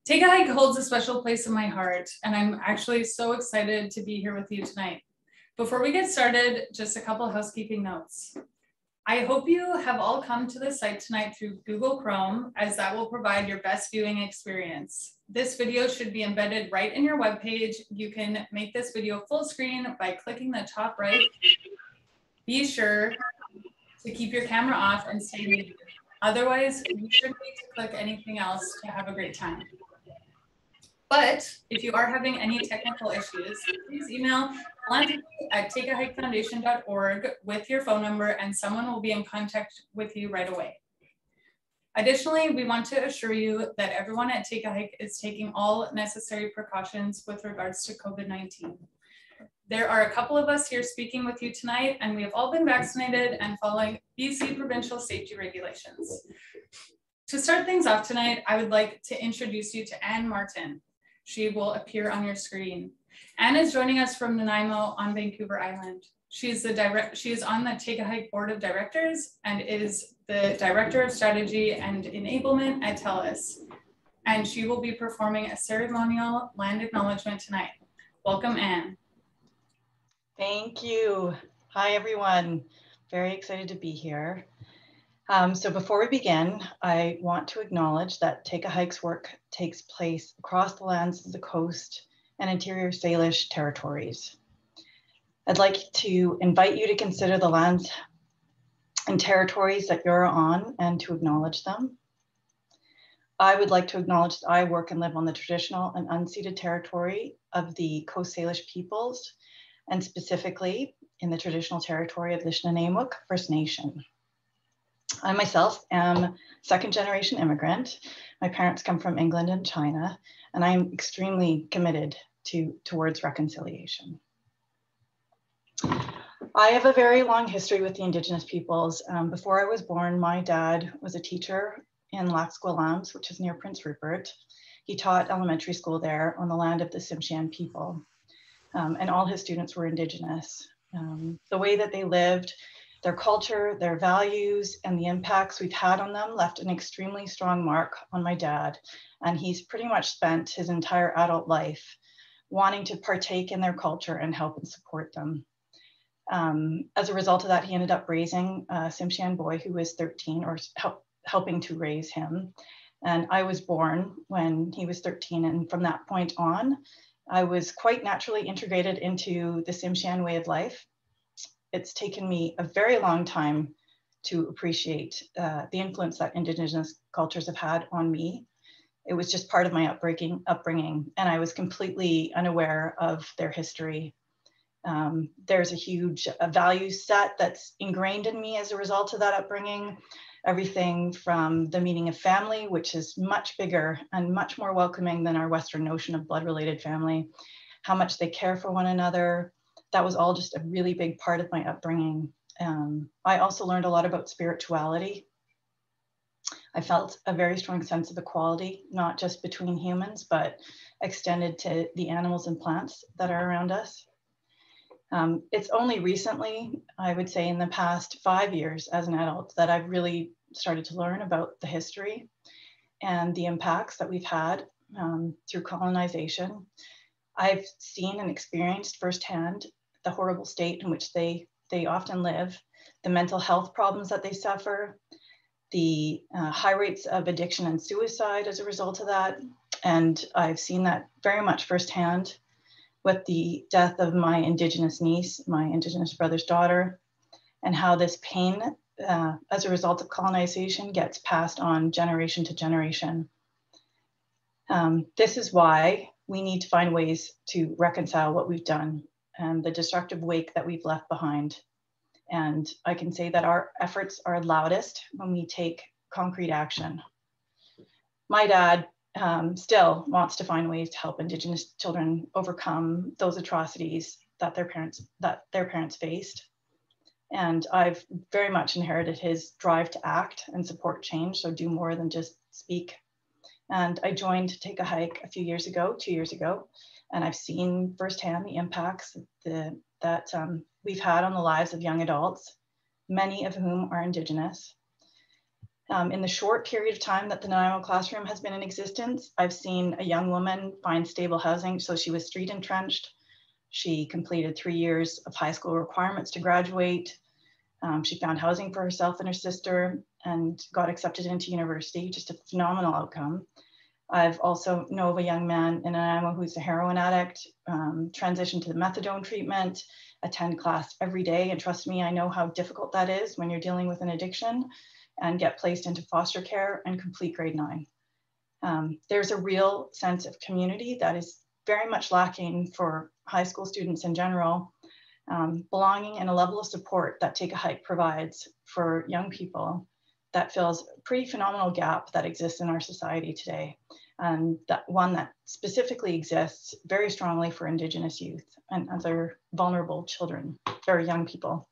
Take a Hike holds a special place in my heart, and I'm actually so excited to be here with you tonight. Before we get started, just a couple housekeeping notes. I hope you have all come to the site tonight through Google Chrome, as that will provide your best viewing experience. This video should be embedded right in your webpage. You can make this video full screen by clicking the top right. Be sure to keep your camera off and stay muted. Otherwise, you shouldn't need to click anything else to have a great time. But if you are having any technical issues, please email philanthropy@takeahikefoundation.org with your phone number, and someone will be in contact with you right away. Additionally, we want to assure you that everyone at Take a Hike is taking all necessary precautions with regards to COVID-19. There are a couple of us here speaking with you tonight, and we have all been vaccinated and following BC provincial safety regulations. To start things off tonight, I would like to introduce you to Anne Martin. She will appear on your screen. Anne is joining us from Nanaimo on Vancouver Island. She is on the Take a Hike Board of Directors and is the Director of Strategy and Enablement at TELUS. And she will be performing a ceremonial land acknowledgement tonight. Welcome, Anne. Thank you. Hi, everyone. Very excited to be here. So before we begin, I want to acknowledge that Take a Hike's work takes place across the lands of the coast and interior Salish territories. I'd like to invite you to consider the lands and territories that you're on and to acknowledge them. I would like to acknowledge that I work and live on the traditional and unceded territory of the Coast Salish peoples, and specifically in the traditional territory of the Nanaimo First Nation. I myself am second-generation immigrant. My parents come from England and China, and I'm extremely committed towards reconciliation. I have a very long history with the Indigenous peoples. Before I was born, my dad was a teacher in Lac Squilams, which is near Prince Rupert. He taught elementary school there on the land of the Tsimshian people, and all his students were Indigenous. The way that they lived, their culture, their values, and the impacts we've had on them left an extremely strong mark on my dad. And he's pretty much spent his entire adult life wanting to partake in their culture and help and support them. As a result of that, he ended up raising a Tsimshian boy who was 13, or helping to raise him. And I was born when he was 13. And from that point on, I was quite naturally integrated into the Tsimshian way of life. It's taken me a very long time to appreciate the influence that Indigenous cultures have had on me. It was just part of my upbringing, and I was completely unaware of their history. There's a huge value set that's ingrained in me as a result of that upbringing. Everything from the meaning of family, which is much bigger and much more welcoming than our Western notion of blood-related family, how much they care for one another. That was all just a really big part of my upbringing. I also learned a lot about spirituality. I felt a very strong sense of equality, not just between humans, but extended to the animals and plants that are around us. It's only recently, I would say in the past 5 years as an adult, that I've really started to learn about the history and the impacts that we've had through colonization. I've seen and experienced firsthand the horrible state in which they often live, the mental health problems that they suffer, the high rates of addiction and suicide as a result of that. And I've seen that very much firsthand with the death of my Indigenous niece, my Indigenous brother's daughter, and how this pain as a result of colonization gets passed on generation to generation. This is why we need to find ways to reconcile what we've done and the destructive wake that we've left behind. And I can say that our efforts are loudest when we take concrete action. My dad still wants to find ways to help Indigenous children overcome those atrocities that their parents faced. And I've very much inherited his drive to act and support change, so do more than just speak. And I joined Take a Hike 2 years ago, and I've seen firsthand the impacts that we've had on the lives of young adults, many of whom are Indigenous. In the short period of time that the Nanaimo classroom has been in existence, I've seen a young woman find stable housing. So she was street entrenched. She completed 3 years of high school requirements to graduate. She found housing for herself and her sister and got accepted into university, just a phenomenal outcome. I've also know of a young man in Nanaimo who's a heroin addict, transitioned to the methadone treatment, attend class every day. And trust me, I know how difficult that is when you're dealing with an addiction, and get placed into foster care and complete grade 9. There's a real sense of community that is very much lacking for high school students in general. Belonging and a level of support that Take a Hike provides for young people that fills a pretty phenomenal gap that exists in our society today. And that one that specifically exists very strongly for Indigenous youth and other vulnerable children, very young people.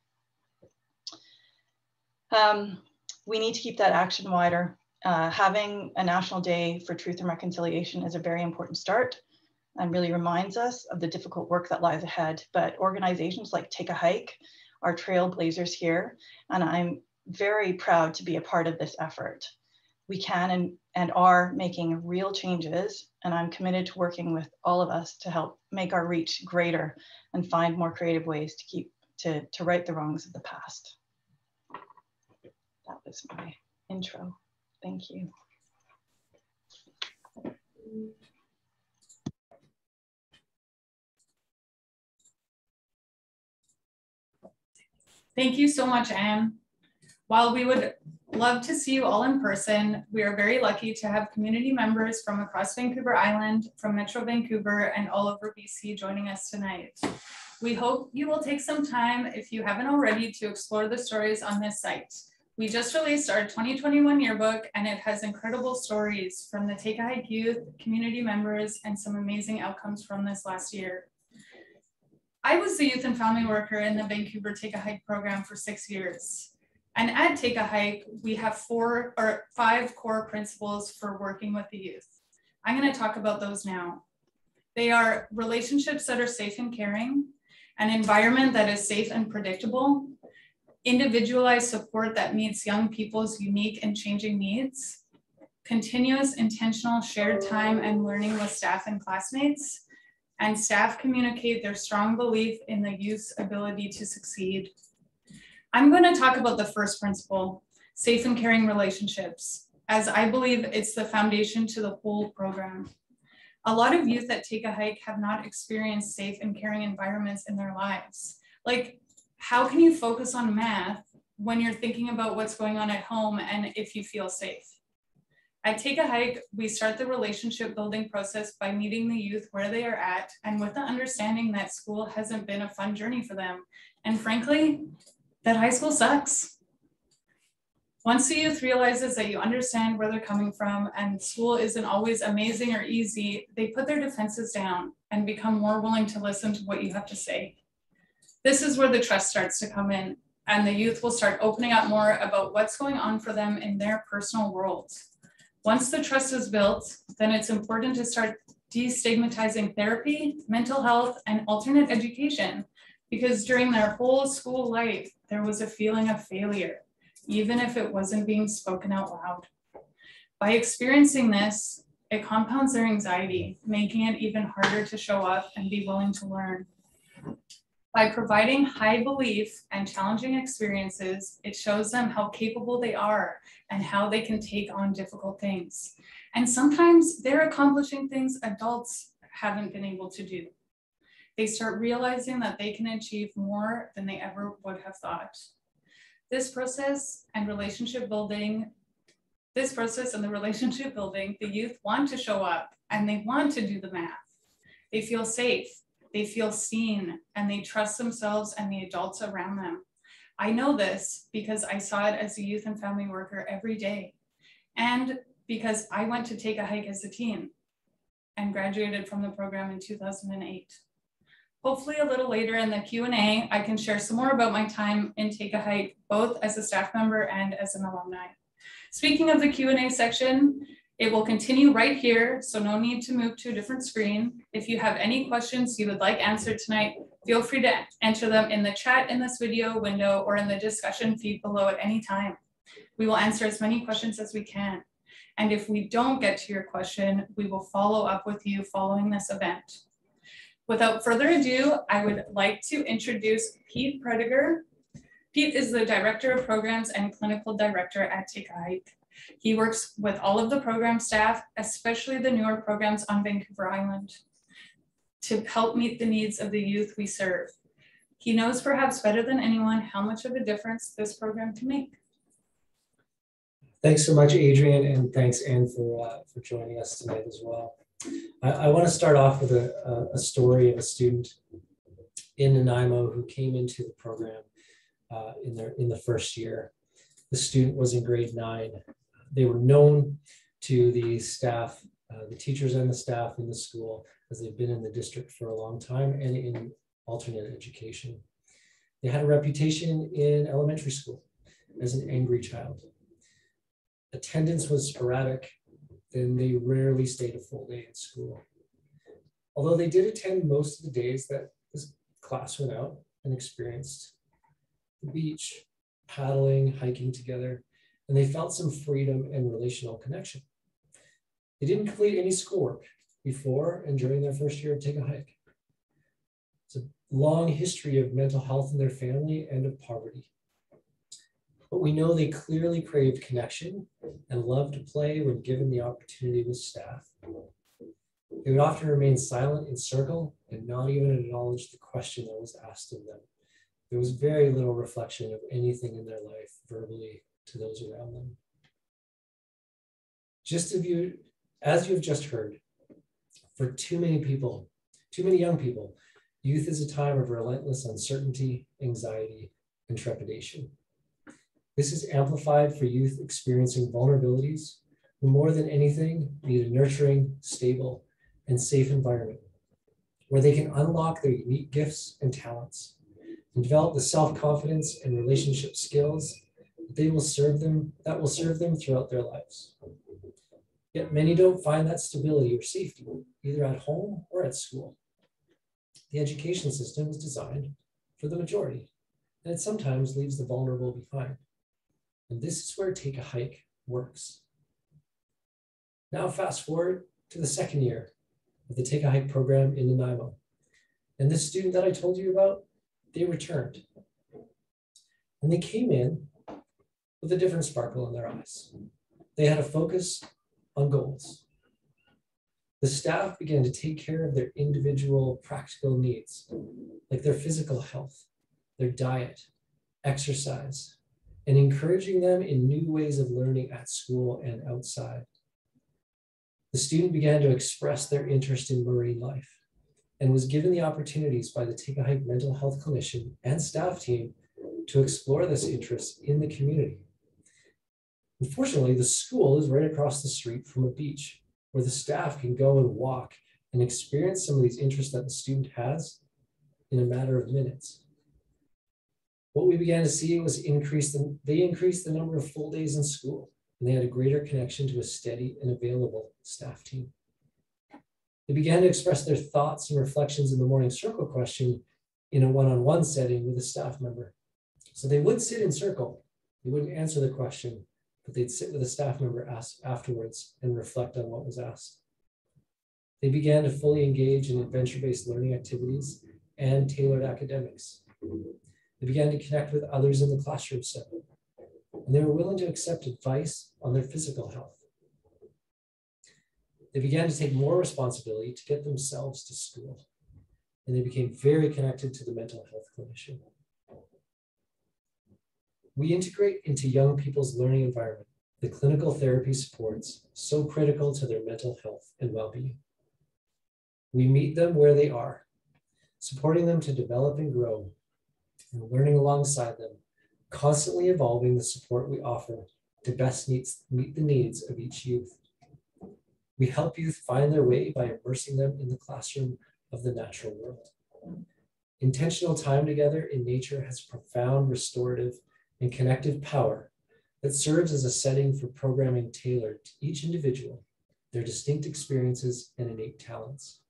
We need to keep that action wider. Having a National Day for Truth and Reconciliation is a very important start and really reminds us of the difficult work that lies ahead. But organizations like Take a Hike are trailblazers here, and I'm very proud to be a part of this effort. We can and are making real changes, and I'm committed to working with all of us to help make our reach greater and find more creative ways to right the wrongs of the past. That was my intro. Thank you. Thank you so much, Anne. While we would love to see you all in person, we are very lucky to have community members from across Vancouver Island, from Metro Vancouver, and all over BC joining us tonight. We hope you will take some time, if you haven't already, to explore the stories on this site. We just released our 2021 yearbook, and it has incredible stories from the Take a Hike youth, community members, and some amazing outcomes from this last year. I was the youth and family worker in the Vancouver Take a Hike program for 6 years. And at Take a Hike, we have 5 core principles for working with the youth. I'm going to talk about those now. They are relationships that are safe and caring, an environment that is safe and predictable, individualized support that meets young people's unique and changing needs, continuous intentional shared time and learning with staff and classmates, and staff communicate their strong belief in the youth's ability to succeed. I'm going to talk about the first principle, safe and caring relationships, as I believe it's the foundation to the whole program. A lot of youth that Take a Hike have not experienced safe and caring environments in their lives. Like, how can you focus on math when you're thinking about what's going on at home and if you feel safe? At Take a Hike, we start the relationship building process by meeting the youth where they are at and with the understanding that school hasn't been a fun journey for them. And frankly, that high school sucks. Once the youth realizes that you understand where they're coming from and school isn't always amazing or easy, they put their defenses down and become more willing to listen to what you have to say. This is where the trust starts to come in, and the youth will start opening up more about what's going on for them in their personal worlds. Once the trust is built, then it's important to start destigmatizing therapy, mental health, and alternate education, because during their whole school life, there was a feeling of failure, even if it wasn't being spoken out loud. By experiencing this, it compounds their anxiety, making it even harder to show up and be willing to learn. By providing high belief and challenging experiences, it shows them how capable they are and how they can take on difficult things. And sometimes they're accomplishing things adults haven't been able to do. They start realizing that they can achieve more than they ever would have thought. This process and the relationship building, the youth want to show up and they want to do the math. They feel safe. They feel seen, and they trust themselves and the adults around them. I know this because I saw it as a youth and family worker every day, and because I went to Take a Hike as a teen and graduated from the program in 2008. Hopefully a little later in the Q&A, I can share some more about my time in Take a Hike, both as a staff member and as an alumni. Speaking of the Q&A section, it will continue right here, so no need to move to a different screen. If you have any questions you would like answered tonight, feel free to enter them in the chat in this video window or in the discussion feed below at any time. We will answer as many questions as we can. And if we don't get to your question, we will follow up with you following this event. Without further ado, I would like to introduce Pete Prediger. Pete is the Director of Programs and Clinical Director at Take a Hike. He works with all of the program staff, especially the newer programs on Vancouver Island, to help meet the needs of the youth we serve. He knows perhaps better than anyone how much of a difference this program can make. Thanks so much, Adrian, and thanks, Anne, for joining us tonight as well. I want to start off with a story of a student in Nanaimo who came into the program in the first year. The student was in grade 9. They were known to the staff, the teachers and the staff in the school, as they've been in the district for a long time and in alternate education. They had a reputation in elementary school as an angry child. Attendance was sporadic, and they rarely stayed a full day at school. Although they did attend most of the days that this class went out and experienced the beach, paddling, hiking together, and they felt some freedom and relational connection. They didn't complete any schoolwork before and during their first year of Take a Hike. It's a long history of mental health in their family and of poverty. But we know they clearly craved connection and loved to play when given the opportunity with staff. They would often remain silent in circle and not even acknowledge the question that was asked of them. There was very little reflection of anything in their life verbally to those around them. As you've just heard, for too many young people, youth is a time of relentless uncertainty, anxiety, and trepidation. This is amplified for youth experiencing vulnerabilities who more than anything need a nurturing, stable, and safe environment where they can unlock their unique gifts and talents and develop the self-confidence and relationship skills that will serve them throughout their lives. Yet many don't find that stability or safety, either at home or at school. The education system is designed for the majority, and it sometimes leaves the vulnerable behind. And this is where Take a Hike works. Now fast forward to the second year of the Take a Hike program in Nanaimo. And this student that I told you about, they returned. And they came in with a different sparkle in their eyes. They had a focus on goals. The staff began to take care of their individual practical needs, like their physical health, their diet, exercise, and encouraging them in new ways of learning at school and outside. The student began to express their interest in marine life and was given the opportunities by the Take a Hike mental health clinician and staff team to explore this interest in the community. Unfortunately, the school is right across the street from a beach where the staff can go and walk and experience some of these interests that the student has in a matter of minutes. What we began to see was they increased the number of full days in school, and they had a greater connection to a steady and available staff team. They began to express their thoughts and reflections in the morning circle question in a one-on-one setting with a staff member. So they would sit in circle, they wouldn't answer the question, but they'd sit with a staff member afterwards and reflect on what was asked. They began to fully engage in adventure-based learning activities and tailored academics. They began to connect with others in the classroom setting, and they were willing to accept advice on their physical health. They began to take more responsibility to get themselves to school, and they became very connected to the mental health clinician. We integrate into young people's learning environment the clinical therapy supports so critical to their mental health and well-being. We meet them where they are, supporting them to develop and grow, and learning alongside them, constantly evolving the support we offer to best meet the needs of each youth. We help youth find their way by immersing them in the classroom of the natural world. Intentional time together in nature has profound restorative and connective power that serves as a setting for programming tailored to each individual, their distinct experiences and innate talents.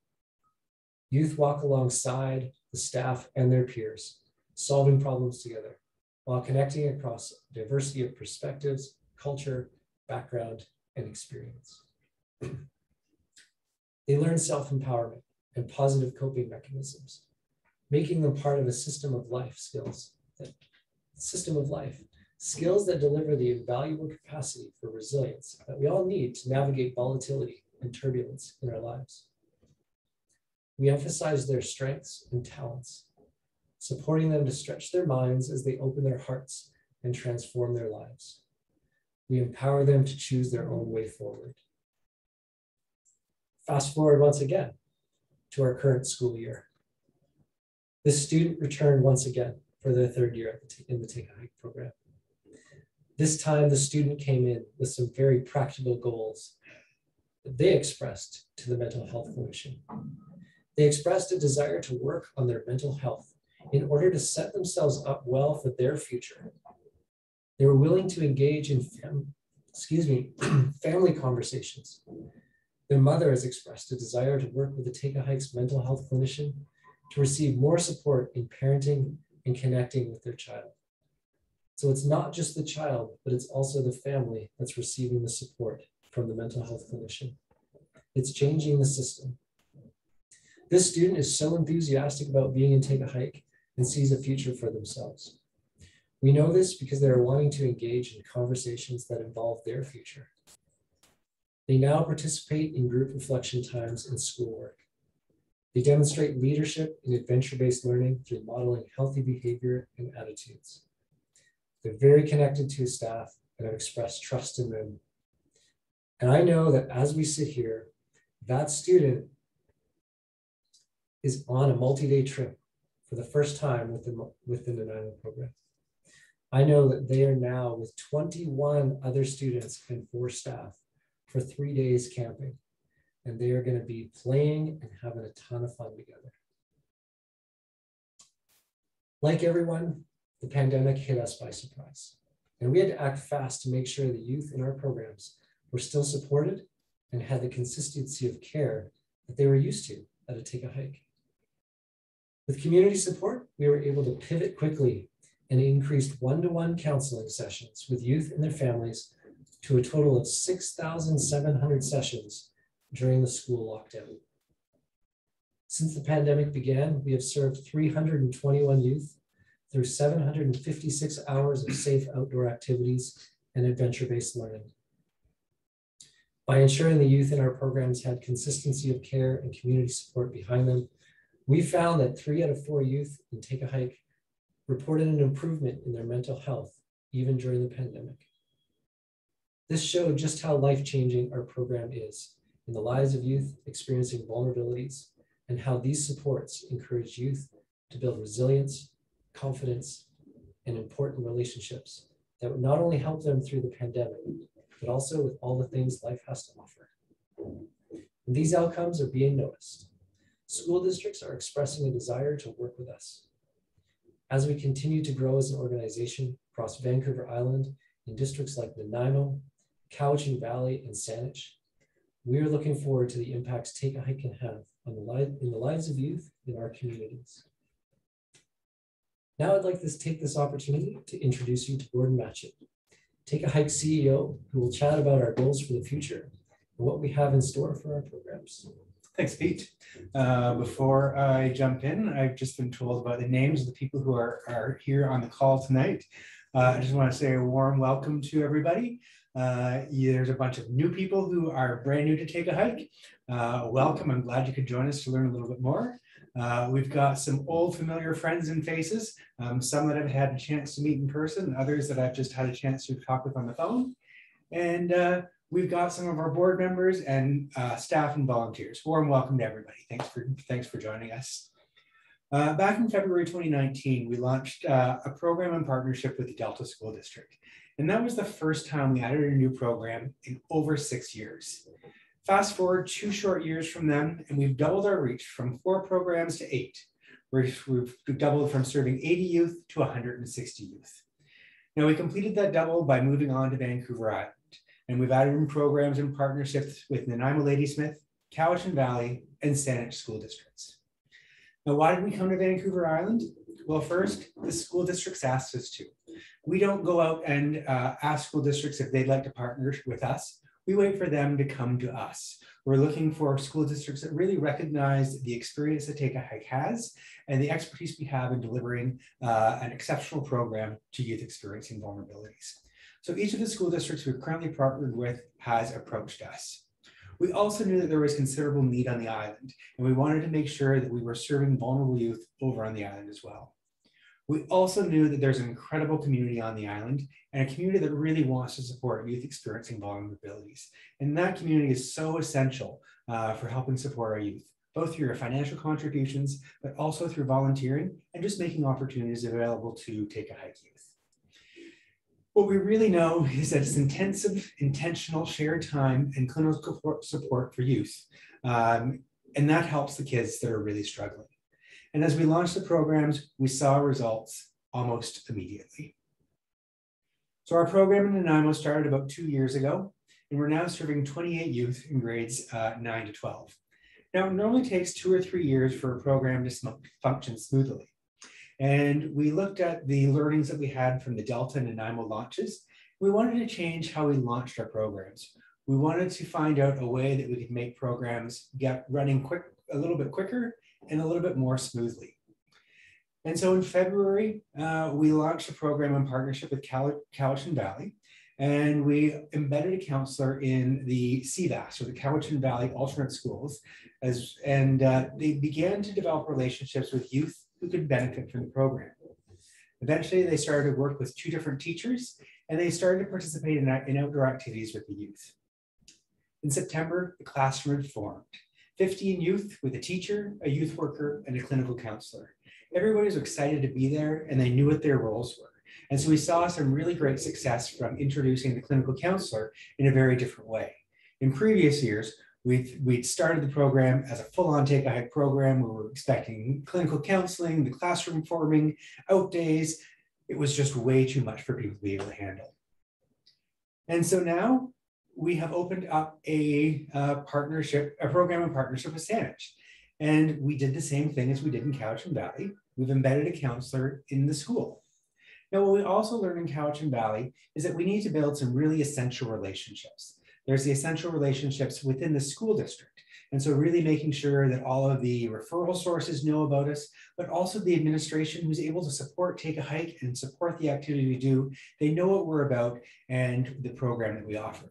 Youth walk alongside the staff and their peers, solving problems together, while connecting across diversity of perspectives, culture, background, and experience. They learn self-empowerment and positive coping mechanisms, making them part of a system of life skills that deliver the invaluable capacity for resilience that we all need to navigate volatility and turbulence in our lives. We emphasize their strengths and talents, supporting them to stretch their minds as they open their hearts and transform their lives. We empower them to choose their own way forward. Fast forward once again to our current school year. This student returned once again for their third year in the Take a Hike program. This time, the student came in with some very practical goals that they expressed to the mental health clinician. They expressed a desire to work on their mental health in order to set themselves up well for their future. They were willing to engage in family conversations. Their mother has expressed a desire to work with the Take a Hike's mental health clinician to receive more support in parenting and connecting with their child. So it's not just the child, but it's also the family that's receiving the support from the mental health clinician. It's changing the system. This student is so enthusiastic about being in Take a Hike and sees a future for themselves. We know this because they are wanting to engage in conversations that involve their future. They now participate in group reflection times and schoolwork. They demonstrate leadership in adventure-based learning through modeling healthy behavior and attitudes. They're very connected to staff and have expressed trust in them. And I know that as we sit here, that student is on a multi-day trip for the first time within the Nanaimo program. I know that they are now with 21 other students and 4 staff for 3 days camping, and they are going to be playing and having a ton of fun together. Like everyone, the pandemic hit us by surprise, and we had to act fast to make sure the youth in our programs were still supported and had the consistency of care that they were used to at a Take a Hike. With community support, we were able to pivot quickly and increased one-to-one counseling sessions with youth and their families to a total of 6,700 sessions during the school lockdown. Since the pandemic began, we have served 321 youth through 756 hours of safe outdoor activities and adventure-based learning. By ensuring the youth in our programs had consistency of care and community support behind them, we found that 3 out of 4 youth in Take a Hike reported an improvement in their mental health, even during the pandemic. This showed just how life-changing our program is in the lives of youth experiencing vulnerabilities, and how these supports encourage youth to build resilience, confidence, and important relationships that would not only help them through the pandemic, but also with all the things life has to offer. And these outcomes are being noticed. School districts are expressing a desire to work with us. As we continue to grow as an organization across Vancouver Island in districts like Nanaimo, Cowichan Valley, and Saanich, we are looking forward to the impacts Take a Hike can have on in the lives of youth in our communities. Now I'd like to take this opportunity to introduce you to Gordon Matchett, Take a Hike CEO, who will chat about our goals for the future and what we have in store for our programs. Thanks, Pete. Before I jump in, I've just been told about the names of the people who are here on the call tonight. I just want to say a warm welcome to everybody. There's a bunch of new people who are brand new to Take a Hike. Welcome. I'm glad you could join us to learn a little bit more. We've got some old familiar friends and faces, some that I've had a chance to meet in person, others that I've just had a chance to talk with on the phone. And we've got some of our board members and staff and volunteers. Warm welcome to everybody. Thanks for joining us. Back in February 2019, we launched a program in partnership with the Delta School District. And that was the first time we added a new program in over 6 years. Fast forward 2 short years from then, and we've doubled our reach from 4 programs to 8. We've doubled from serving 80 youth to 160 youth. Now, we completed that double by moving on to Vancouver Island, and we've added in programs in partnerships with Nanaimo Ladysmith, Cowichan Valley, and Saanich school districts. Now, why did we come to Vancouver Island? Well, first, the school districts asked us to. We don't go out and ask school districts if they'd like to partner with us. We wait for them to come to us. We're looking for school districts that really recognize the experience that Take a Hike has and the expertise we have in delivering an exceptional program to youth experiencing vulnerabilities. So each of the school districts we're currently partnered with has approached us. We also knew that there was considerable need on the island, and we wanted to make sure that we were serving vulnerable youth over on the island as well. We also knew that there's an incredible community on the island and a community that really wants to support youth experiencing vulnerabilities. And that community is so essential for helping support our youth, both through your financial contributions, but also through volunteering and just making opportunities available to Take a Hike youth. What we really know is that it's intensive, intentional, shared time and clinical support for youth. And that helps the kids that are really struggling. And as we launched the programs, we saw results almost immediately. So our program in Nanaimo started about 2 years ago, and we're now serving 28 youth in grades 9 to 12. Now, it normally takes 2 or 3 years for a program to function smoothly. And we looked at the learnings that we had from the Delta and Nanaimo launches. We wanted to change how we launched our programs. We wanted to find out a way that we could make programs get running a little bit quicker and a little bit more smoothly. And so in February, we launched a program in partnership with Cowichan Valley, and we embedded a counselor in the CVAS, or the Cowichan Valley Alternate Schools, and they began to develop relationships with youth who could benefit from the program. Eventually, they started to work with 2 different teachers, and they started to participate in outdoor activities with the youth. In September, the classroom formed. 15 youth with a teacher, a youth worker, and a clinical counselor. Everybody was excited to be there, and they knew what their roles were. And so we saw some really great success from introducing the clinical counselor in a very different way. In previous years, we'd started the program as a full-on Take a Hike program. We were expecting clinical counseling, the classroom forming, out days. It was just way too much for people to be able to handle. And so now, we have opened up a program in partnership with Saanich. And we did the same thing as we did in Cowichan Valley. We've embedded a counselor in the school. Now, what we also learned in Cowichan Valley is that we need to build some really essential relationships. There's the essential relationships within the school district. And so really making sure that all of the referral sources know about us, but also the administration who's able to support Take a Hike and support the activity we do. They know what we're about and the program that we offer.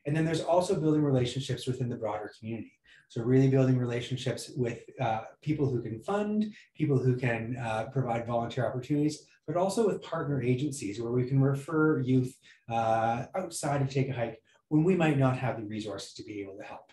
And then there's also building relationships within the broader community. So really building relationships with people who can fund, people who can provide volunteer opportunities, but also with partner agencies where we can refer youth outside of Take a Hike when we might not have the resources to be able to help.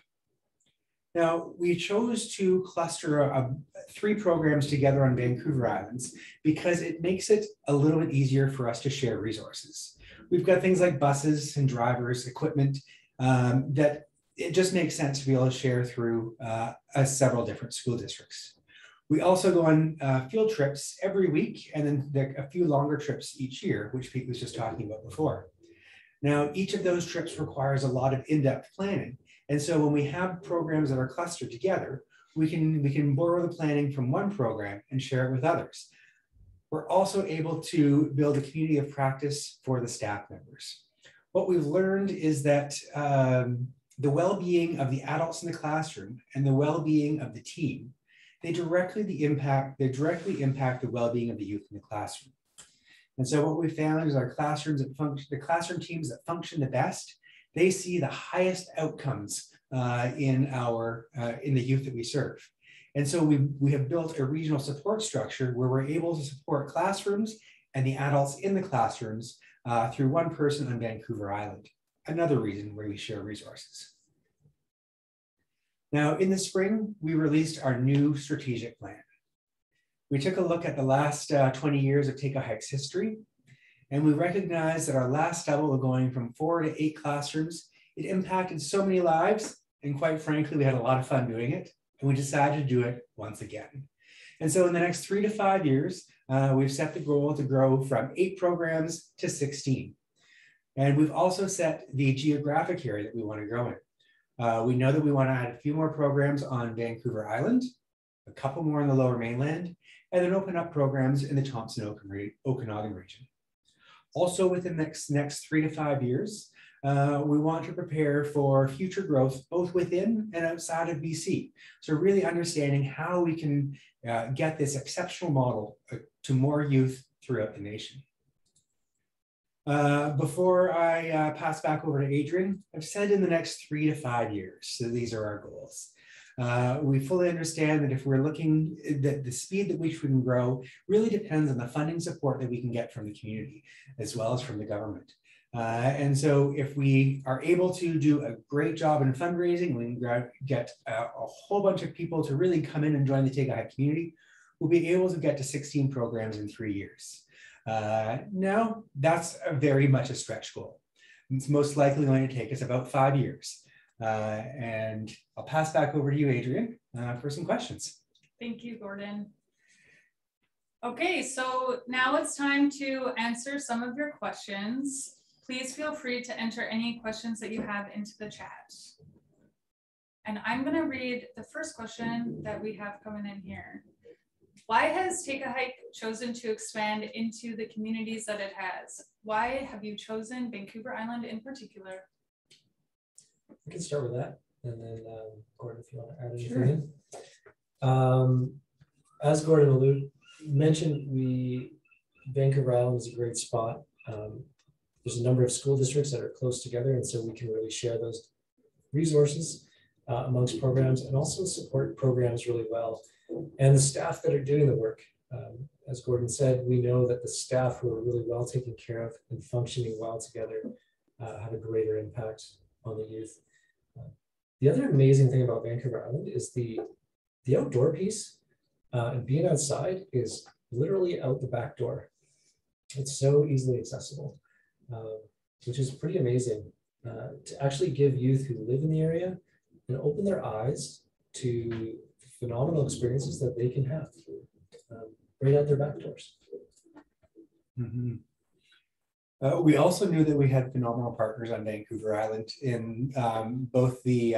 Now, we chose to cluster 3 programs together on Vancouver Islands because it makes it a little bit easier for us to share resources. We've got things like buses and drivers, equipment, that it just makes sense to be able to share through several different school districts. We also go on field trips every week, and then there are a few longer trips each year, which Pete was just talking about before. Now, each of those trips requires a lot of in-depth planning. And so when we have programs that are clustered together, we can borrow the planning from one program and share it with others. We're also able to build a community of practice for the staff members. What we've learned is that the well-being of the adults in the classroom and the well-being of the team, they directly impact the well-being of the youth in the classroom. And so what we found is our classrooms that function, the classroom teams that function the best, they see the highest outcomes in the youth that we serve. And so we have built a regional support structure where we're able to support classrooms and the adults in the classrooms through one person on Vancouver Island. Another reason where we share resources. Now, in the spring, we released our new strategic plan. We took a look at the last 20 years of Take a Hike's history, and we recognized that our last double of going from 4 to 8 classrooms, it impacted so many lives, and quite frankly, we had a lot of fun doing it, and we decided to do it once again. And so in the next 3 to 5 years, we've set the goal to grow from 8 programs to 16. And we've also set the geographic area that we want to grow in. We know that we want to add a few more programs on Vancouver Island. a couple more in the Lower Mainland, and then open up programs in the Thompson-Okanagan region. Also within the next 3 to 5 years, we want to prepare for future growth, both within and outside of BC. So really understanding how we can get this exceptional model to more youth throughout the nation. Before I pass back over to Adrian, I've said in the next 3 to 5 years, so these are our goals. We fully understand that if we're looking, that the speed at which we can grow really depends on the funding support that we can get from the community, as well as from the government. And so if we are able to do a great job in fundraising, we can get a whole bunch of people to really come in and join the Take a Hike community, we'll be able to get to 16 programs in 3 years. Now, that's very much a stretch goal. It's most likely going to take us about 5 years. And I'll pass back over to you, Adrian, for some questions. Thank you, Gordon. Okay, so now it's time to answer some of your questions. Please feel free to enter any questions that you have into the chat. And I'm going to read the first question that we have coming in here. Why has Take a Hike chosen to expand into the communities that it has? Why have you chosen Vancouver Island in particular? I can start with that, and then Gordon, if you want to add anything in. As Gordon mentioned, Vancouver Island is a great spot. There's a number of school districts that are close together, and so we can really share those resources amongst programs and also support programs really well. And the staff that are doing the work, as Gordon said, we know that the staff who are really well taken care of and functioning well together have a greater impact on the youth. The other amazing thing about Vancouver Island is the outdoor piece, and being outside is literally out the back door. It's so easily accessible, which is pretty amazing to actually give youth who live in the area and open their eyes to phenomenal experiences that they can have right out their back doors. Mm-hmm. We also knew that we had phenomenal partners on Vancouver Island in both the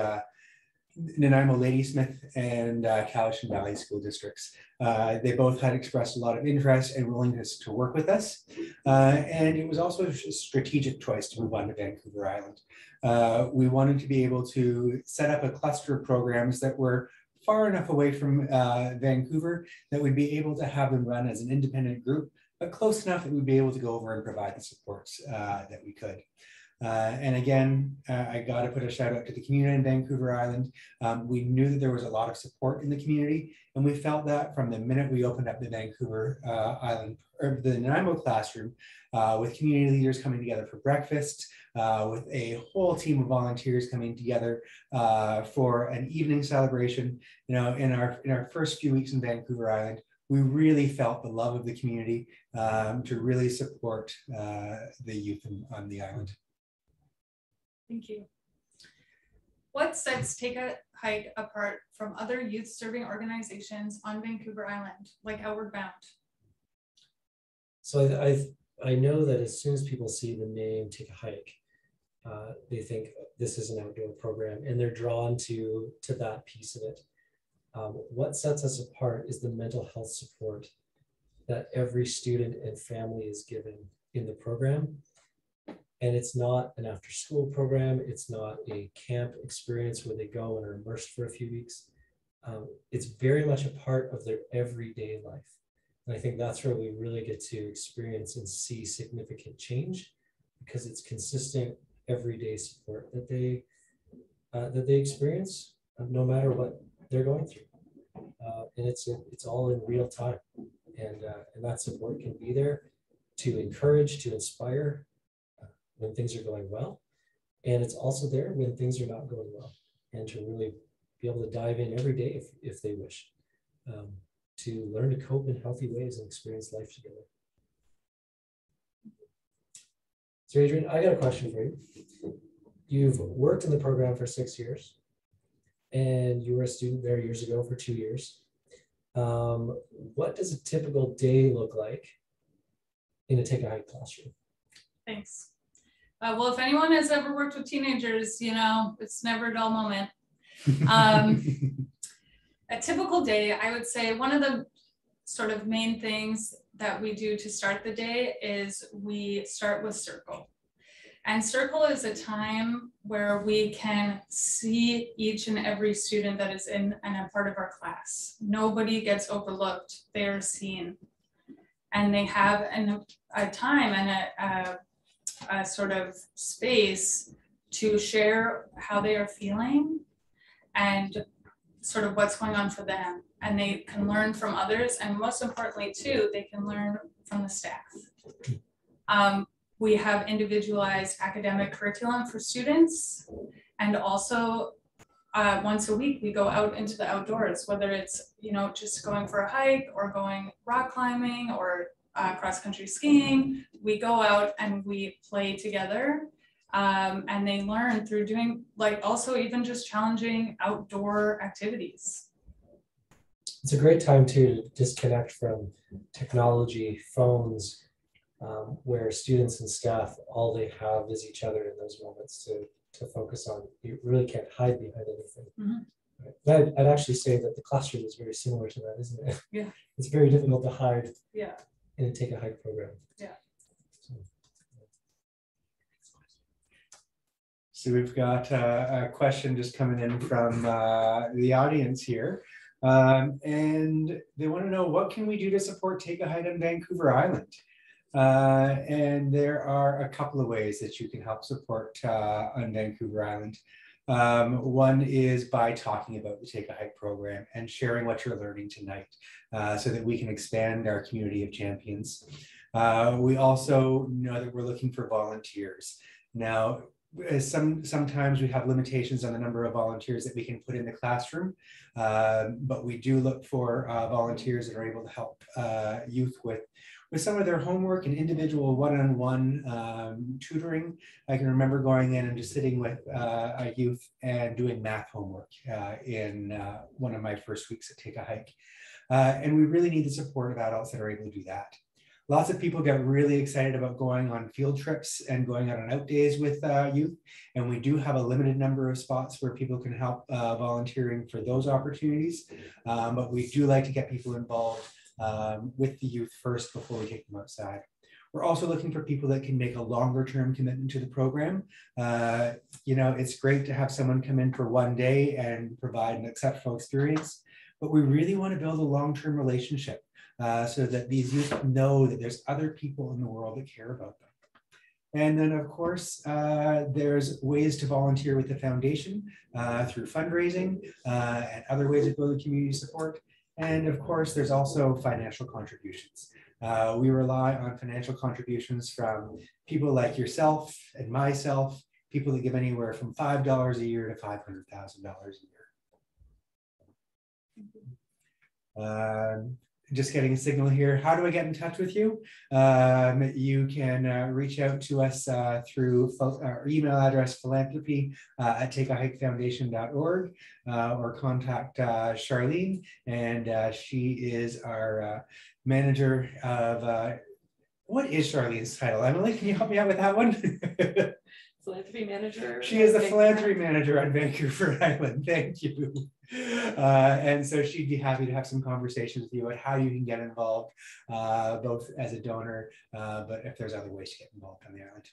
Nanaimo Ladysmith and Cowichan Valley school districts. They both had expressed a lot of interest and willingness to work with us. And it was also a strategic choice to move on to Vancouver Island. We wanted to be able to set up a cluster of programs that were far enough away from Vancouver that we'd be able to have them run as an independent group, but close enough that we'd be able to go over and provide the supports that we could. And again, I got to put a shout out to the community in Vancouver Island. We knew that there was a lot of support in the community, and we felt that from the minute we opened up the Vancouver Island, or the Nanaimo classroom, with community leaders coming together for breakfast, with a whole team of volunteers coming together for an evening celebration. You know, in our first few weeks in Vancouver Island, we really felt the love of the community to really support the youth on the island. Thank you. What sets Take a Hike apart from other youth serving organizations on Vancouver Island, like Outward Bound? So I know that as soon as people see the name Take a Hike, they think this is an outdoor program, and they're drawn to that piece of it. What sets us apart is the mental health support that every student and family is given in the program. And it's not an after-school program. It's not a camp experience where they go and are immersed for a few weeks. It's very much a part of their everyday life. And I think that's where we really get to experience and see significant change, because it's consistent everyday support that they experience no matter what they're going through. And it's all in real time. And that support can be there to encourage, to inspire, when things are going well. And it's also there when things are not going well, and to really be able to dive in every day if they wish, to learn to cope in healthy ways and experience life together. So Adrian, I got a question for you. You've worked in the program for 6 years, and you were a student there years ago for 2 years. What does a typical day look like in a Take a Hike classroom? Thanks. Well, if anyone has ever worked with teenagers, you know, it's never a dull moment. a typical day, I would say one of the sort of main things that we do to start the day is we start with circle. And circle is a time where we can see each and every student that is in and a part of our class. Nobody gets overlooked, they're seen. And they have a time and a sort of space to share how they are feeling and sort of what's going on for them. And they can learn from others, and most importantly too, they can learn from the staff. We have individualized academic curriculum for students, and also once a week we go out into the outdoors, whether it's, you know, just going for a hike or going rock climbing or cross-country skiing. We go out and we play together, and they learn through doing, like, also even just challenging outdoor activities. It's a great time to disconnect from technology, phones, where students and staff, all they have is each other in those moments to focus on. You really can't hide behind anything. Mm-hmm. Right? I'd actually say that the classroom is very similar to that, isn't it? Yeah. It's very difficult to hide in a Take a Hike program. Yeah. So we've got a question just coming in from the audience here. And they want to know, what can we do to support Take a Hike on Vancouver Island? And there are a couple of ways that you can help support on Vancouver Island. One is by talking about the Take a Hike program and sharing what you're learning tonight, so that we can expand our community of champions. We also know that we're looking for volunteers. Now, sometimes we have limitations on the number of volunteers that we can put in the classroom, but we do look for volunteers that are able to help youth with some of their homework and individual one-on-one tutoring. I can remember going in and just sitting with a youth and doing math homework in one of my first weeks at Take a Hike. And we really need the support of adults that are able to do that. Lots of people get really excited about going on field trips and going out on out days with youth. And we do have a limited number of spots where people can help volunteering for those opportunities. But we do like to get people involved with the youth first before we take them outside. We're also looking for people that can make a longer term commitment to the program. You know, it's great to have someone come in for one day and provide an exceptional experience, but we really want to build a long-term relationship. So that these youth know that there's other people in the world that care about them. And then, of course, there's ways to volunteer with the foundation through fundraising and other ways of building community support. And of course, there's also financial contributions. We rely on financial contributions from people like yourself and myself, people that give anywhere from $5 a year to $500,000 a year. Just getting a signal here. How do I get in touch with you? You can reach out to us through our email address, philanthropy@takeahikefoundation.org, or contact Charlene, and she is our manager of, what is Charlene's title? Emily, can you help me out with that one? Philanthropy manager. She is the philanthropy manager on Vancouver Island. Thank you. And so she'd be happy to have some conversations with you about how you can get involved, both as a donor, but if there's other ways to get involved on the island.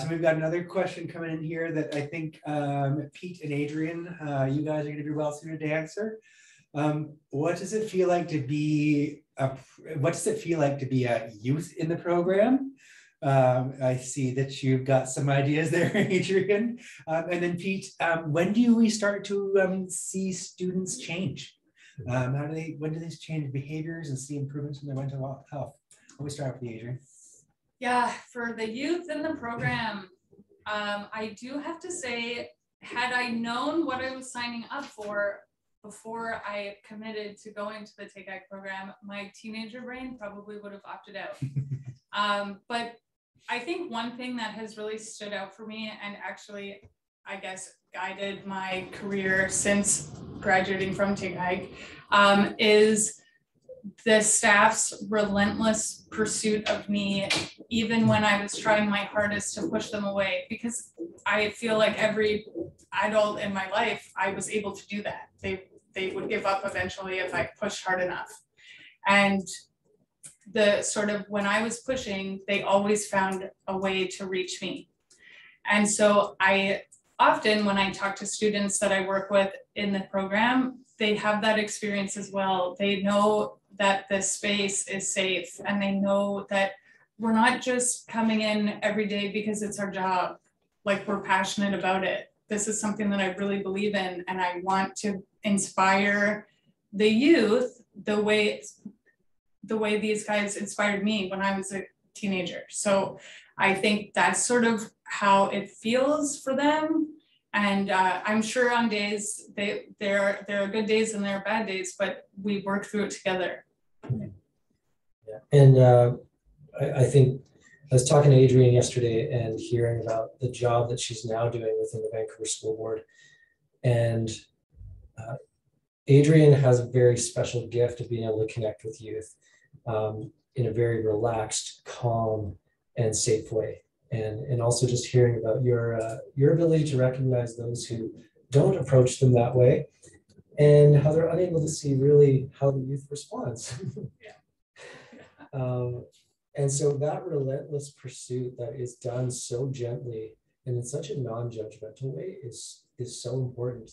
So we've got another question coming in here that I think Pete and Adrian, you guys are going to be well suited to answer. What does it feel like to be a youth in the program? I see that you've got some ideas there, Adrian. And then Pete, when do we start to see students change? When do they change behaviors and see improvements in their mental health? Let me start with you, Adrian. Yeah, for the youth in the program, I do have to say, had I known what I was signing up for before I committed to going to the Take a Hike program, my teenager brain probably would have opted out. But I think one thing that has really stood out for me and actually, I guess, guided my career since graduating from Take a Hike is the staff's relentless pursuit of me, even when I was trying my hardest to push them away, because I feel like every adult in my life, I was able to do that. They would give up eventually if I pushed hard enough. And the sort of, when I was pushing, they always found a way to reach me. And so I often, when I talk to students that I work with in the program, they have that experience as well. They know that the space is safe, and they know that we're not just coming in every day because it's our job, like we're passionate about it. This is something that I really believe in, and I want to inspire the youth the way these guys inspired me when I was a teenager. So I think that's sort of how it feels for them. And I'm sure on days, there are good days and there are bad days, but we work through it together. Yeah. And I think I was talking to Adrienne yesterday and hearing about the job that she's now doing within the Vancouver School Board. And Adrienne has a very special gift of being able to connect with youth in a very relaxed, calm, and safe way. And also just hearing about your ability to recognize those who don't approach them that way, and how they're unable to see really how the youth responds. And so that relentless pursuit that is done so gently and in such a non-judgmental way is so important.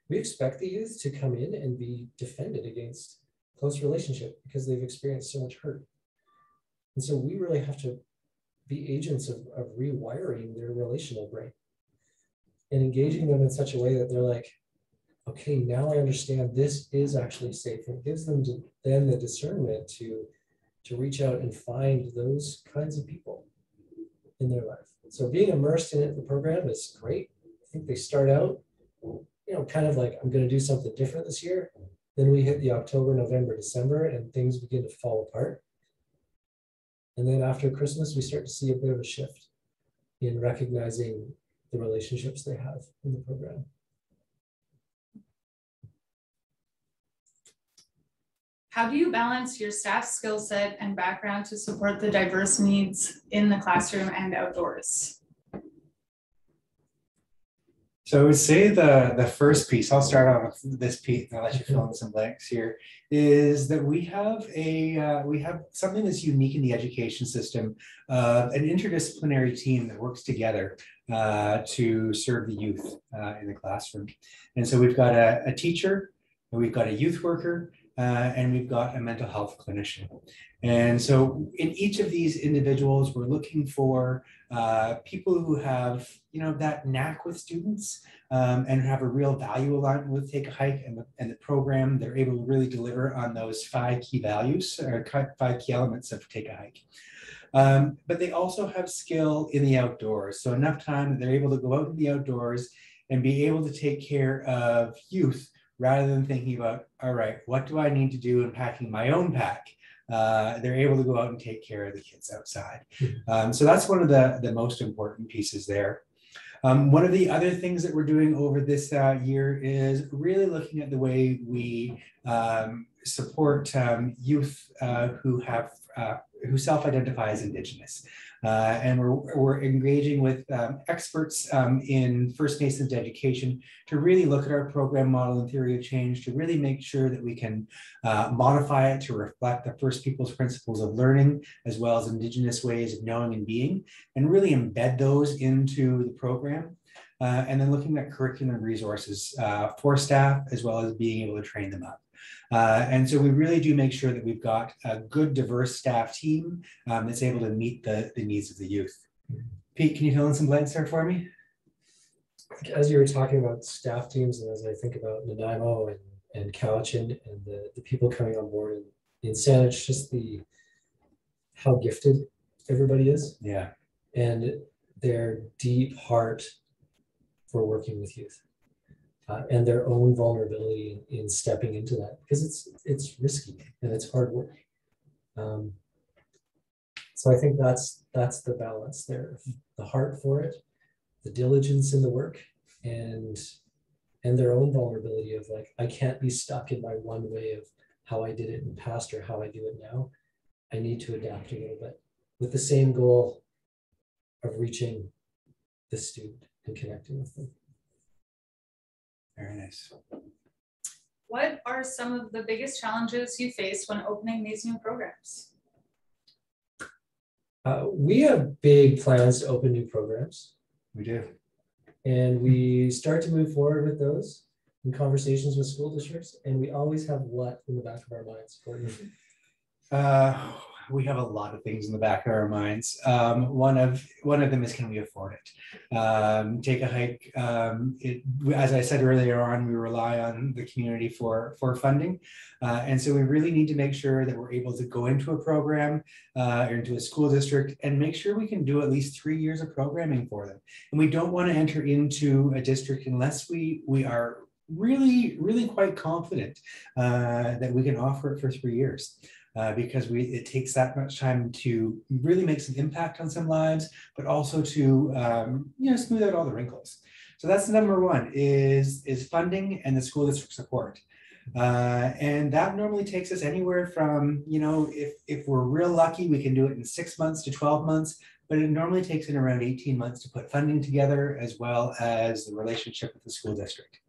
We expect the youth to come in and be defended against close relationship because they've experienced so much hurt. And so we really have to be agents of rewiring their relational brain and engaging them in such a way that they're like, okay, now I understand this is actually safe. And it gives them then the discernment to reach out and find those kinds of people in their life. So being immersed in it, the program is great. I think they start out, kind of like, I'm going to do something different this year. Then we hit the October, November, December, and things begin to fall apart. And then after Christmas, we start to see a bit of a shift in recognizing the relationships they have in the program. How do you balance your staff skill set and background to support the diverse needs in the classroom and outdoors? So I would say the first piece, I'll start on with this piece and I'll let you fill in some blanks here, is that we have something that's unique in the education system, an interdisciplinary team that works together to serve the youth in the classroom. And so we've got a teacher, we've got a youth worker, and we've got a mental health clinician. And so in each of these individuals, we're looking for people who have, that knack with students and have a real value alignment with Take a Hike and the program. They're able to really deliver on those 5 key values or 5 key elements of Take a Hike. But they also have skill in the outdoors. So enough time that they're able to go out in the outdoors and be able to take care of youth rather than thinking about, all right, what do I need to do in packing my own pack? They're able to go out and take care of the kids outside. So that's one of the most important pieces there. One of the other things that we're doing over this year is really looking at the way we support youth who self-identify as Indigenous. And we're engaging with experts in First Nations education to really look at our program model and theory of change, to really make sure that we can modify it to reflect the First Peoples principles of learning, as well as Indigenous ways of knowing and being, and really embed those into the program. And then looking at curriculum and resources for staff, as well as being able to train them up. And so we really do make sure that we've got a good, diverse staff team that's able to meet the needs of the youth. Pete, can you fill in some blanks there for me? As you were talking about staff teams, and as I think about Nanaimo and Cowichan and the people coming on board in Saanich, just how gifted everybody is. Yeah. And their deep heart for working with youth. And their own vulnerability in stepping into that, because it's risky and it's hard work. So I think that's the balance there: the heart for it, the diligence in the work, and their own vulnerability of like, I can't be stuck in my one way of how I did it in the past or how I do it now. I need to adapt a little bit with the same goal of reaching the student and connecting with them. Nice. What are some of the biggest challenges you face when opening these new programs? We have big plans to open new programs, We do. and we start to move forward with those in conversations with school districts, and we always have what in the back of our minds for you? We have a lot of things in the back of our minds. One of them is, can we afford it? Take a hike. As I said earlier on, we rely on the community for funding, and so we really need to make sure that we're able to go into a program or into a school district and make sure we can do at least 3 years of programming for them. And we don't want to enter into a district unless we are really quite confident that we can offer it for 3 years. Because it takes that much time to really make some impact on some lives, but also to smooth out all the wrinkles. So that's number one is funding and the school district support. And that normally takes us anywhere from, if we're real lucky, we can do it in 6 months to 12 months, but it normally takes in around 18 months to put funding together, as well as the relationship with the school district.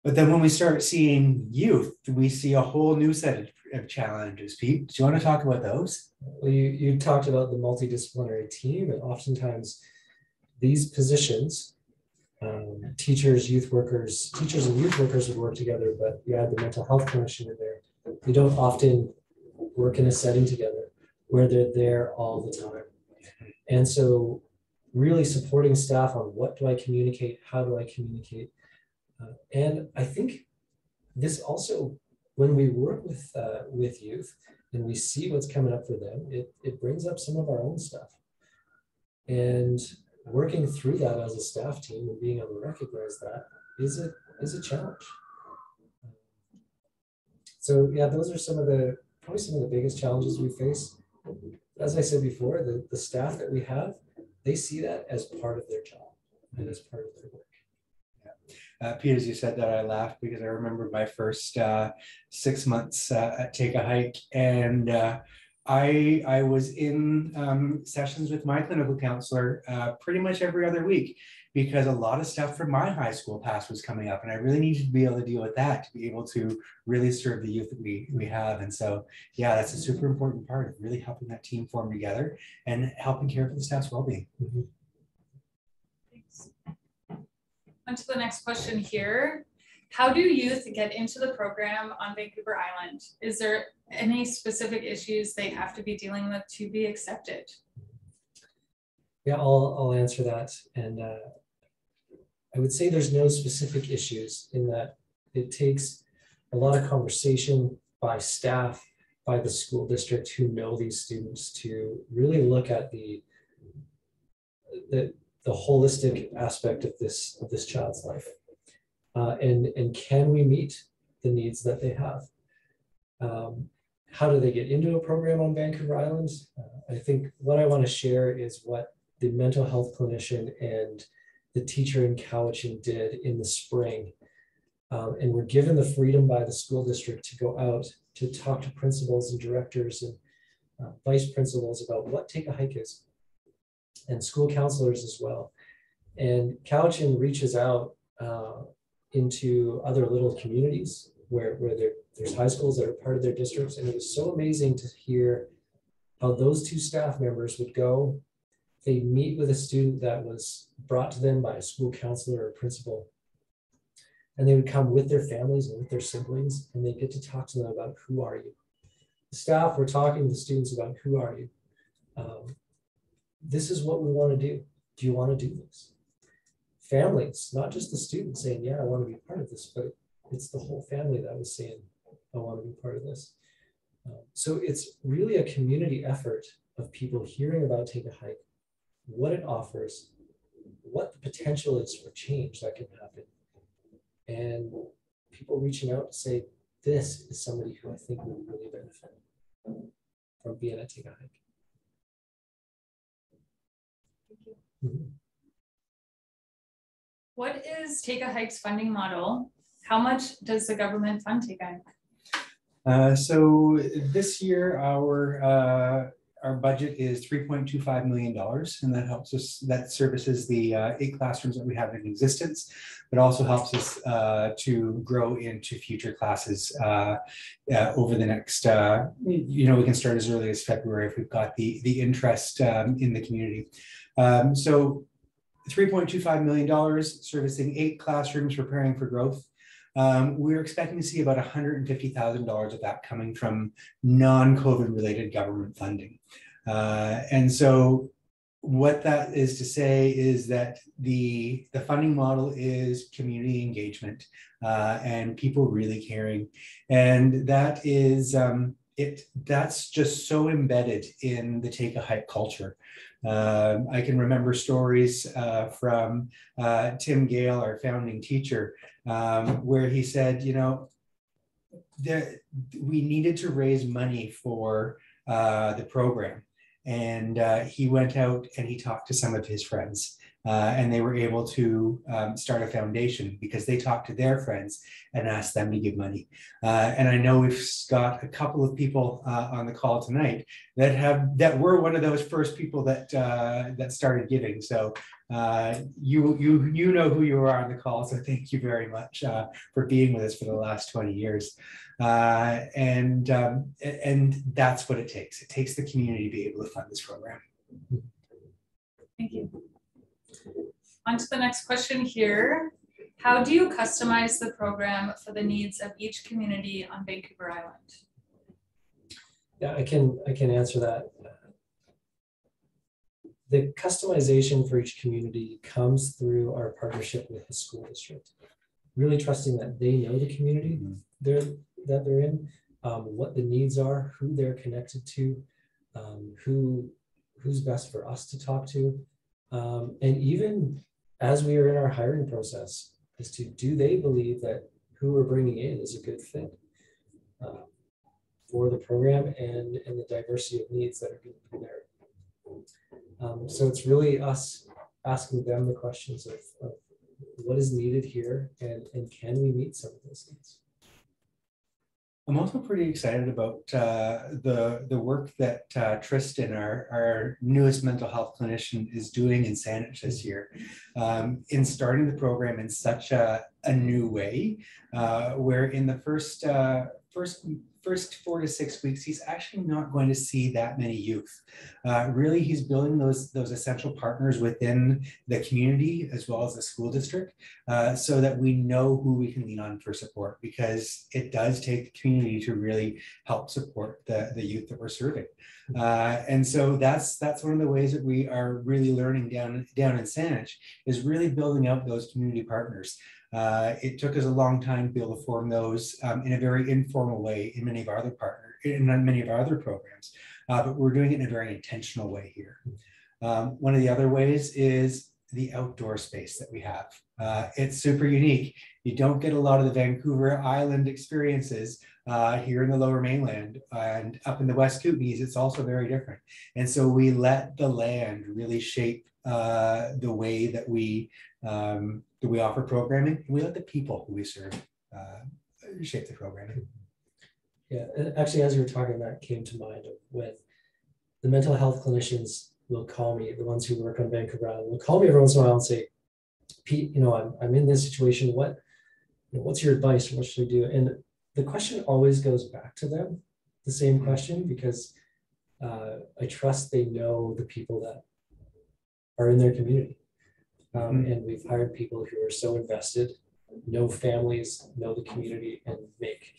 But then when we start seeing youth, we see a whole new set of challenges. Pete, do you want to talk about those? Well, you talked about the multidisciplinary team, and oftentimes these positions, teachers and youth workers would work together, but you add the mental health clinician in there. They don't often work in a setting together where they're there all the time. And so really supporting staff on what do I communicate, how do I communicate, and I think this also, when we work with youth and we see what's coming up for them, it brings up some of our own stuff. And working through that as a staff team and being able to recognize that is a challenge. So yeah, those are probably some of the biggest challenges we face. As I said before, the staff that we have, they see that as part of their job and as part of their work. Pete, as you said that, I laughed because I remember my first 6 months at Take a Hike, and I was in sessions with my clinical counselor pretty much every other week, because a lot of stuff from my high school past was coming up, and I really needed to be able to deal with that, to be able to really serve the youth that we have. And so, yeah, that's a super important part of really helping that team form together and helping care for the staff's well-being. Mm-hmm. On to the next question here. How do youth get into the program on Vancouver Island? Is there any specific issues they have to be dealing with to be accepted? Yeah, I'll answer that. And I would say there's no specific issues, in that it takes a lot of conversation by staff, by the school district who know these students, to really look at the holistic aspect of this child's life, and can we meet the needs that they have? How do they get into a program on Vancouver Island? I think what I want to share is what the mental health clinician and the teacher in Cowichan did in the spring, and we're given the freedom by the school district to go out to talk to principals and directors and vice principals about what Take a Hike is, and school counselors as well. And Cowichan reaches out into other little communities where there's high schools that are part of their districts. And it was so amazing to hear how those two staff members would go. They meet with a student that was brought to them by a school counselor or principal. And they would come with their families and with their siblings, and they get to talk to them about, who are you? The staff were talking to the students about, who are you? This is what we want to do. Do you want to do this? Families, not just the students saying, yeah, I want to be part of this, but it's the whole family that was saying, I want to be part of this. So it's really a community effort of people hearing about Take a Hike, what it offers, what the potential is for change that can happen, and people reaching out to say, this is somebody who I think would really benefit from being at Take a Hike. Mm-hmm. What is Take a Hike's funding model? How much does the government fund Take a Hike? So this year, our our budget is $3.25 million, and that helps us, that services the 8 classrooms that we have in existence, but also helps us to grow into future classes over the next, we can start as early as February if we've got the interest in the community. So $3.25 million servicing 8 classrooms, preparing for growth. We're expecting to see about $150,000 of that coming from non-COVID related government funding. And so what that is to say is that the funding model is community engagement and people really caring. And that is, that's just so embedded in the Take a Hike culture. I can remember stories from Tim Gale, our founding teacher, where he said, we needed to raise money for the program. And he went out and he talked to some of his friends and they were able to start a foundation because they talked to their friends and asked them to give money. And I know we've got a couple of people on the call tonight that were one of those first people that started giving. So you know who you are on the call. So thank you very much for being with us for the last 20 years. And that's what it takes. It takes the community to be able to fund this program. Thank you. On to the next question here. How do you customize the program for the needs of each community on Vancouver Island? Yeah, I can answer that. The customization for each community comes through our partnership with the school district. Really trusting that they know the community that they're in, what the needs are, who they're connected to, who's best for us to talk to. And even as we are in our hiring process, is to do they believe that who we're bringing in is a good fit for the program and the diversity of needs that are going to be there. So it's really us asking them the questions of what is needed here and can we meet some of those needs. I'm also pretty excited about the work that Tristan, our newest mental health clinician, is doing in Saanich this year, in starting the program in such a new way, where in the first 4 to 6 weeks, he's actually not going to see that many youth. Really, he's building those essential partners within the community as well as the school district, so that we know who we can lean on for support, because it does take the community to really help support the youth that we're serving. And so that's one of the ways that we are really learning down in Saanich, is really building out those community partners. It took us a long time to be able to form those in a very informal way in many of our other programs, but we're doing it in a very intentional way here. One of the other ways is the outdoor space that we have. It's super unique. You don't get a lot of the Vancouver Island experiences here in the Lower Mainland, and up in the West Kootenays, it's also very different. And so we let the land really shape the way that we offer programming. We let the people who we serve shape the programming. Yeah, actually, as you were talking, that came to mind with the mental health clinicians will call me, the ones who work on Vancouver Island will call me every once in a while and say, Pete, I'm in this situation. What's your advice? What should I do? And the question always goes back to them, the same question, because I trust they know the people that are in their community. And we've hired people who are so invested, know families, know the community, and make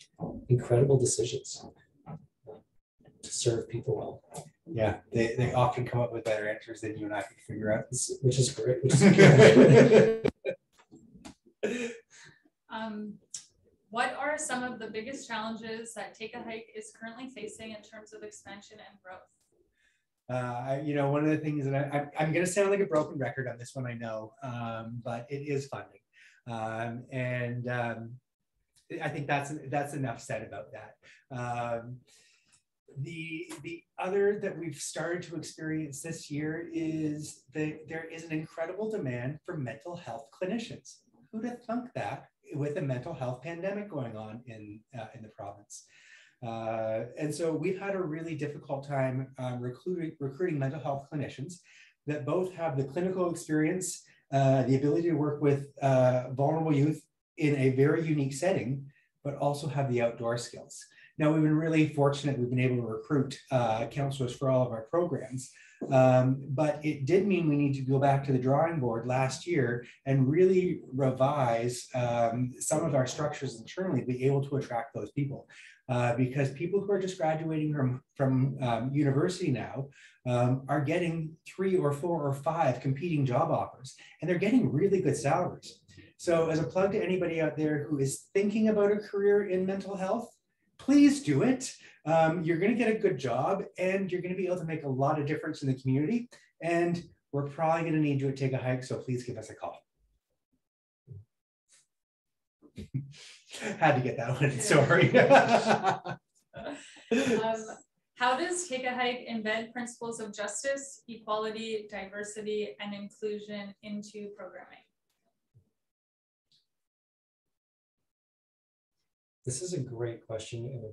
incredible decisions to serve people well. Yeah, they often come up with better answers than you and I can figure out. Which is great. What are some of the biggest challenges that Take a Hike is currently facing in terms of expansion and growth? One of the things that I'm going to sound like a broken record on this one, I know, but it is funding. I think that's enough said about that. The other that we've started to experience this year is that there is an incredible demand for mental health clinicians. Who'd have thunk that with a mental health pandemic going on in the province? And so we've had a really difficult time recruiting mental health clinicians that both have the clinical experience, the ability to work with vulnerable youth in a very unique setting, but also have the outdoor skills. Now, we've been really fortunate. We've been able to recruit counselors for all of our programs, but it did mean we need to go back to the drawing board last year and really revise some of our structures internally to be able to attract those people. Because people who are just graduating from university now are getting 3 or 4 or 5 competing job offers, and they're getting really good salaries. So as a plug to anybody out there who is thinking about a career in mental health, please do it. You're going to get a good job, and you're going to be able to make a lot of difference in the community. And we're probably going to need you to take a hike, so please give us a call. Had to get that one, sorry. How does Take a Hike embed principles of justice, equality, diversity, and inclusion into programming? This is a great question, and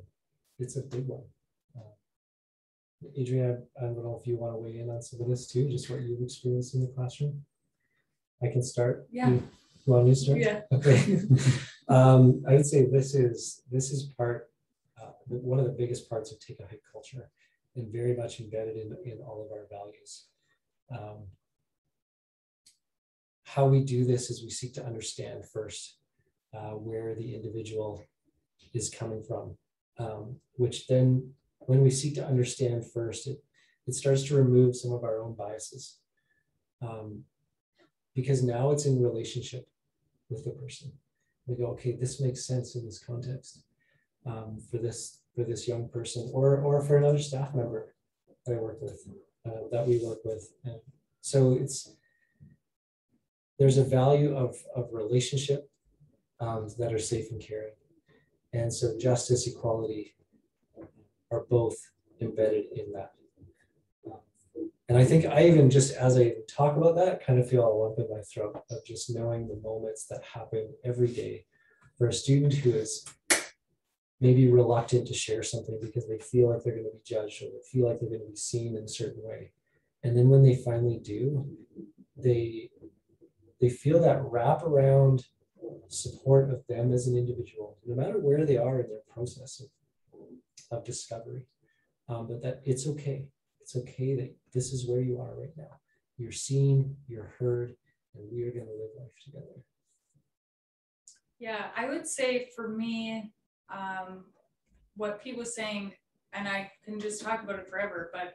it's a big one. Adrienne, I don't know if you want to weigh in on some of this too, just what you've experienced in the classroom. I can start. Yeah. You want me to start? Yeah. Okay. I would say this is part, one of the biggest parts of Take a Hike culture, and very much embedded in all of our values. How we do this is we seek to understand first where the individual is coming from, which then when we seek to understand first, it starts to remove some of our own biases, because now it's in relationship with the person. We go, okay, this makes sense in this context for this young person, or for another staff member that I work with, that we work with. And so there's a value of relationship that are safe and caring. And so justice, equality are both embedded in that. And I think I even just as I talk about that, kind of feel a lump in my throat of just knowing the moments that happen every day for a student who is maybe reluctant to share something because they feel like they're going to be judged, or they feel like they're going to be seen in a certain way. And then when they finally do, they feel that wraparound support of them as an individual, no matter where they are in their process of discovery, but that it's okay. It's okay that this is where you are right now. You're seen, you're heard, and we are going to live life together. Yeah, I would say for me, what Pete was saying, and I can just talk about it forever, but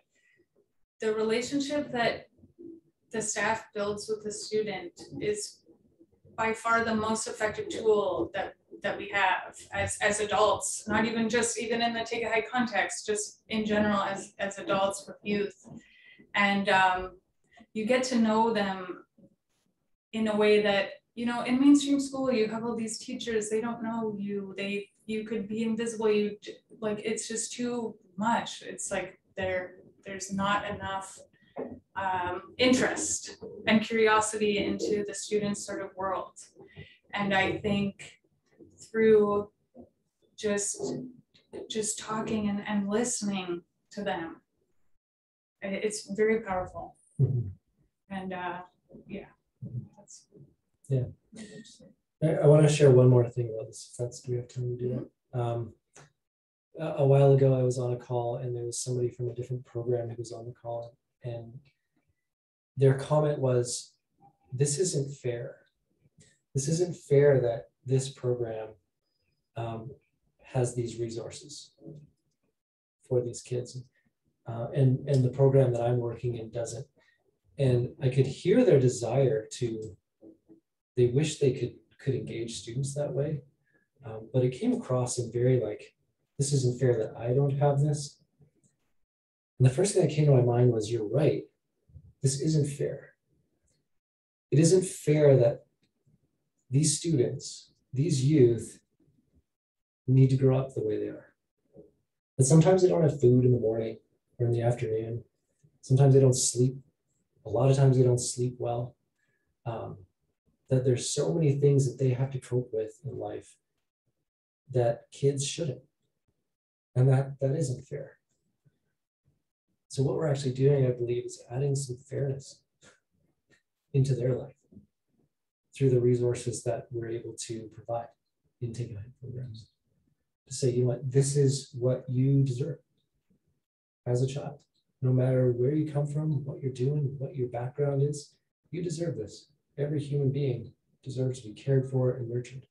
the relationship that the staff builds with the student is by far the most effective tool that we have as adults, not even in the Take a Hike context, just in general as adults with youth. And you get to know them in a way that, you know, in mainstream school, you have all these teachers, they don't know you, you could be invisible, like, it's just too much. It's like there's not enough interest and curiosity into the student's sort of world. And I think through just talking and listening to them, it's very powerful. Mm-hmm. And yeah. I want to share one more thing about this. Do we have time to do that? A while ago, I was on a call, and there was somebody from a different program who was on the call, and their comment was, "This isn't fair. This isn't fair that this program has these resources for these kids, and the program that I'm working in doesn't." And I could hear their desire to. They wish they could engage students that way, but it came across in very like, this isn't fair that I don't have this. And the first thing that came to my mind was, you're right. This isn't fair. It isn't fair that these students, these youth, need to grow up the way they are. And sometimes they don't have food in the morning or in the afternoon. Sometimes they don't sleep. A lot of times they don't sleep well. That there's so many things that they have to cope with in life that kids shouldn't. And that isn't fair. So what we're actually doing, I believe, is adding some fairness into their life through the resources that we're able to provide in Take a Hike programs. To say, you know what, this is what you deserve as a child. No matter where you come from, what you're doing, what your background is, you deserve this. Every human being deserves to be cared for and nurtured.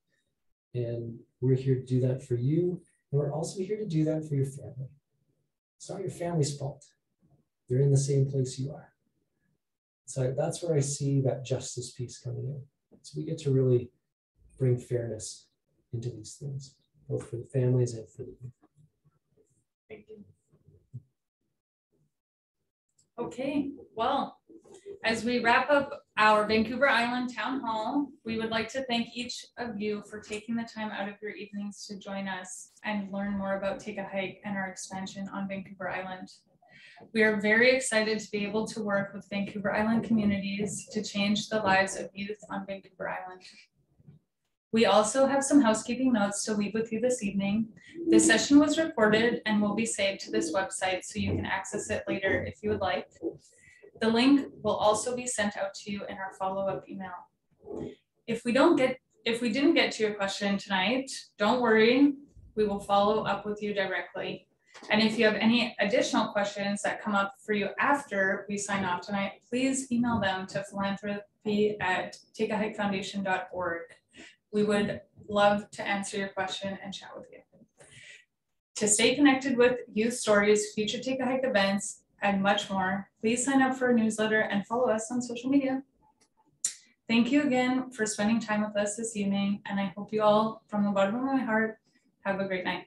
And we're here to do that for you. And we're also here to do that for your family. It's not your family's fault. They're in the same place you are. So that's where I see that justice piece coming in. So we get to really bring fairness into these things, both for the families and for the youth. Thank you. Okay, well, as we wrap up our Vancouver Island Town Hall, we would like to thank each of you for taking the time out of your evenings to join us and learn more about Take a Hike and our expansion on Vancouver Island. We are very excited to be able to work with Vancouver Island communities to change the lives of youth on Vancouver Island. We also have some housekeeping notes to leave with you this evening. This session was recorded and will be saved to this website so you can access it later if you would like. The link will also be sent out to you in our follow-up email. If we didn't get to your question tonight, don't worry, we will follow up with you directly. And if you have any additional questions that come up for you after we sign off tonight, please email them to philanthropy@takeahikefoundation.org. We would love to answer your question and chat with you. To stay connected with youth stories, future Take a Hike events, and much more, please sign up for a newsletter and follow us on social media. Thank you again for spending time with us this evening, and I hope you all, from the bottom of my heart, have a great night.